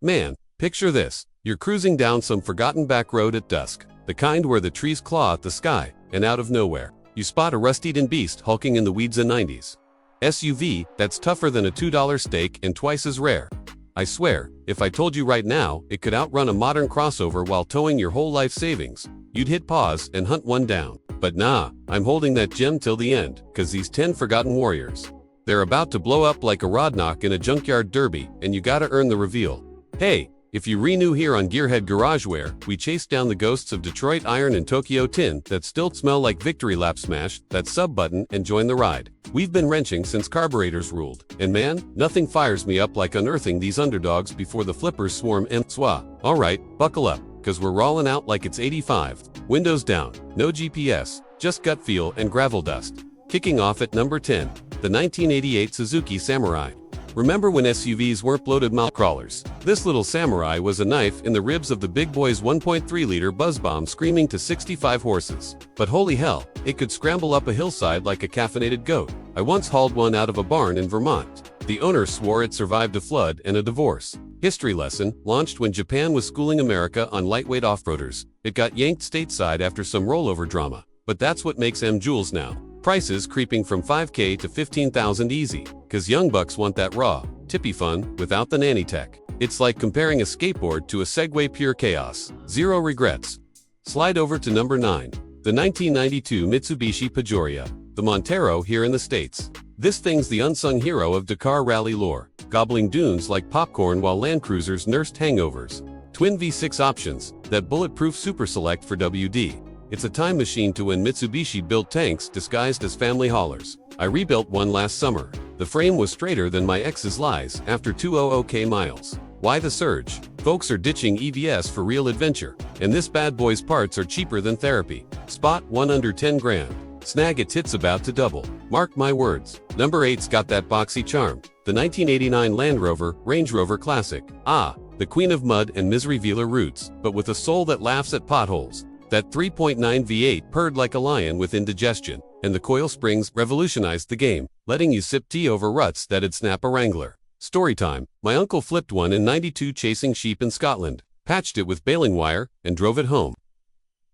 Man, picture this. You're cruising down some forgotten back road at dusk, the kind where the trees claw at the sky, and out of nowhere, you spot a rust-eaten beast hulking in the weeds of 90s. SUV that's tougher than a $2 steak and twice as rare. I swear, if I told you right now it could outrun a modern crossover while towing your whole life savings, you'd hit pause and hunt one down. But nah, I'm holding that gem till the end, cause these 10 forgotten warriors. They're about to blow up like a rodknock in a junkyard derby, and you gotta earn the reveal. Hey, if you renew here on Gearhead Garageware, we chase down the ghosts of Detroit iron and Tokyo tin that still smell like victory lap. Smash that sub button and join the ride. We've been wrenching since carburetors ruled, and man, nothing fires me up like unearthing these underdogs before the flippers swarm en soi. Alright, buckle up, cause we're rolling out like it's 85. Windows down, no GPS, just gut feel and gravel dust. Kicking off at number 10, the 1988 Suzuki Samurai. Remember when SUVs weren't bloated mouth crawlers? This little Samurai was a knife in the ribs of the big boy's 1.3-liter buzz bomb screaming to 65 horses. But holy hell, it could scramble up a hillside like a caffeinated goat. I once hauled one out of a barn in Vermont. The owner swore it survived a flood and a divorce. History lesson, launched when Japan was schooling America on lightweight off-roaders. It got yanked stateside after some rollover drama. But that's what makes M Joules now. Prices creeping from $5K to $15,000 easy, cause young bucks want that raw, tippy fun without the nanny tech. It's like comparing a skateboard to a Segway, pure chaos. Zero regrets. Slide over to number 9, the 1992 Mitsubishi Pejoria, the Montero here in the States. This thing's the unsung hero of Dakar rally lore, gobbling dunes like popcorn while Land Cruisers nursed hangovers. Twin V6 options, that bulletproof Super Select for WD. It's a time machine to when Mitsubishi built tanks disguised as family haulers. I rebuilt one last summer. The frame was straighter than my ex's lies after 200K miles. Why the surge? Folks are ditching EVS for real adventure, and this bad boy's parts are cheaper than therapy. Spot one under 10 grand. Snag it, it's about to double. Mark my words. Number 8's got that boxy charm. The 1989 Land Rover, Range Rover Classic. Ah, the queen of mud and misery Velar roots, but with a soul that laughs at potholes. That 3.9 V8 purred like a lion with indigestion, and the coil springs revolutionized the game, letting you sip tea over ruts that'd snap a Wrangler. Story time. My uncle flipped one in '92 chasing sheep in Scotland, patched it with baling wire, and drove it home.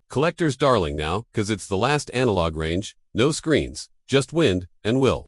Collector's darling now, cause it's the last analog range, no screens, just wind and will.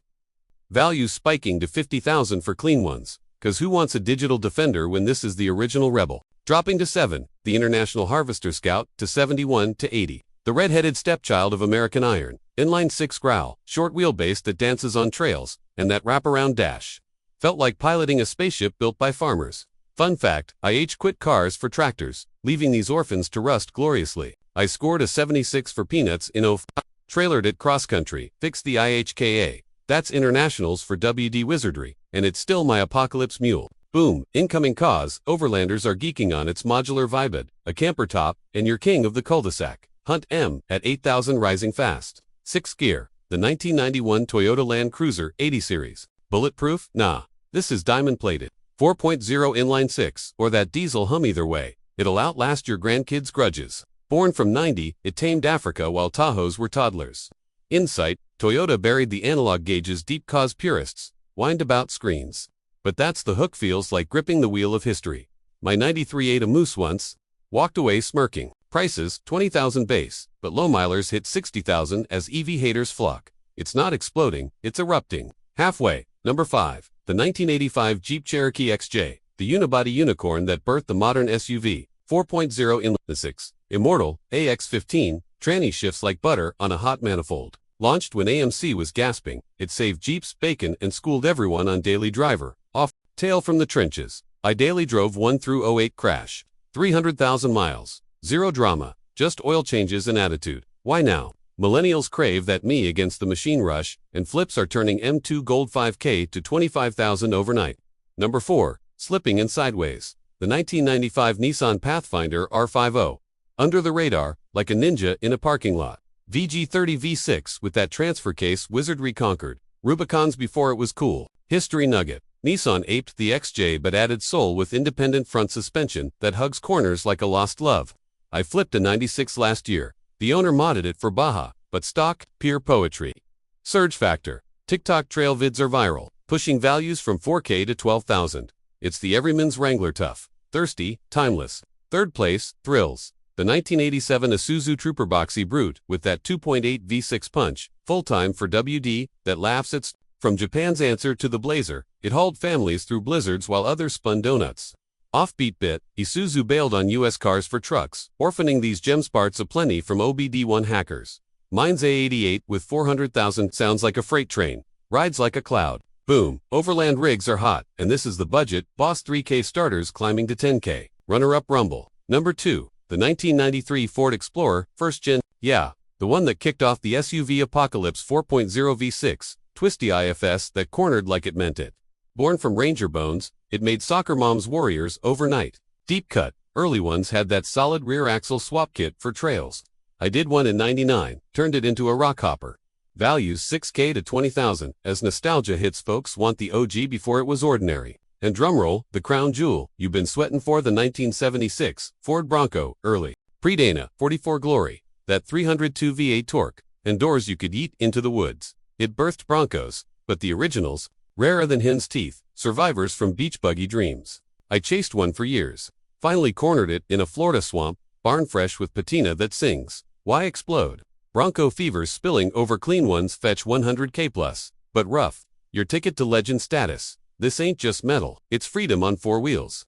Value spiking to $50,000 for clean ones, cause who wants a digital Defender when this is the original Rebel? Dropping to 7, the International Harvester Scout to 71 to 80. The red-headed stepchild of American Iron, inline 6 growl, short wheelbase that dances on trails, and that wraparound dash. Felt like piloting a spaceship built by farmers. Fun fact, I quit cars for tractors, leaving these orphans to rust gloriously. I scored a 76 for peanuts in 05, trailered it cross-country, fixed the IHKA. That's internationals for WD wizardry, and it's still my apocalypse mule. Boom, incoming cause, Overlanders are geeking on its modular vibed, a camper top, and you're king of the cul-de-sac. Hunt M, at 8,000 rising fast. 6th gear, the 1991 Toyota Land Cruiser 80 series. Bulletproof? Nah, this is diamond-plated. 4.0 inline 6, or that diesel hum either way. It'll outlast your grandkids' grudges. Born from 90, it tamed Africa while Tahoes were toddlers. Insight, Toyota buried the analog gauges deep cause purists, whined about screens. But that's the hook, feels like gripping the wheel of history. My 93 ate a moose once, walked away smirking. Prices, 20,000 base, but low milers hit 60,000 as EV haters flock. It's not exploding, it's erupting. Halfway. Number 5, the 1985 Jeep Cherokee XJ, the unibody unicorn that birthed the modern SUV. 4.0 inline 6. Immortal, AX15, tranny shifts like butter on a hot manifold. Launched when AMC was gasping, it saved Jeeps bacon and schooled everyone on Daily Driver. Off, tail from the trenches. I daily drove one through 08 crash. 300,000 miles. Zero drama, just oil changes and attitude. Why now? Millennials crave that me against the machine rush, and flips are turning M2 Gold 5K to 25,000 overnight. Number 4, slipping in sideways. The 1995 Nissan Pathfinder R50. Under the radar, like a ninja in a parking lot. VG30 V6 with that transfer case wizardry conquered. Rubicons before it was cool. History nugget. Nissan aped the XJ but added soul with independent front suspension that hugs corners like a lost love. I flipped a 96 last year. The owner modded it for Baja, but stock, pure poetry. Surge factor. TikTok trail vids are viral, pushing values from 4K to 12,000. It's the everyman's Wrangler tough. thirsty, timeless. Third place, thrills. The 1987 Isuzu Trooper Boxy Brute with that 2.8 V6 punch, full-time for WD, that laughs at from Japan's answer to the Blazer, it hauled families through blizzards while others spun donuts. Offbeat bit, Isuzu bailed on US cars for trucks, orphaning these gem parts aplenty from OBD1 hackers. Mine's A88 with 400,000 sounds like a freight train, rides like a cloud. Boom, overland rigs are hot, and this is the budget, Boss 3K starters climbing to 10K. Runner-up Rumble. Number 2, the 1993 Ford Explorer, first gen, yeah, the one that kicked off the SUV apocalypse 4.0 V6, twisty IFS that cornered like it meant it. Born from Ranger bones, it made soccer moms warriors overnight. Deep cut, early ones had that solid rear axle swap kit for trails. I did one in '99, turned it into a rockhopper. Values 6K to 20,000, as nostalgia hits folks want the OG before it was ordinary. And drumroll, the crown jewel, you've been sweating for, the 1976 Ford Bronco, early. Pre-Dana, 44 Glory, that 302 V8 torque, and doors you could eat into the woods. It birthed Broncos, but the originals, rarer than hen's teeth, survivors from beach buggy dreams. I chased one for years. Finally cornered it in a Florida swamp, barn fresh with patina that sings. Why explode? Bronco fevers spilling over clean ones fetch 100K plus. But rough, your ticket to legend status. This ain't just metal, it's freedom on 4 wheels.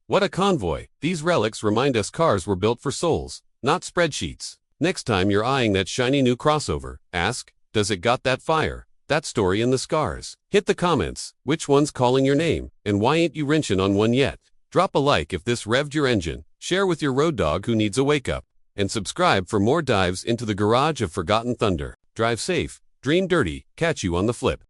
What a convoy. These relics remind us cars were built for souls, not spreadsheets. Next time you're eyeing that shiny new crossover, ask, does it got that fire, that story in the scars? Hit the comments, which one's calling your name, and why ain't you wrenching on one yet? Drop a like if this revved your engine, share with your road dog who needs a wake-up, and subscribe for more dives into the garage of forgotten thunder. Drive safe, dream dirty, catch you on the flip.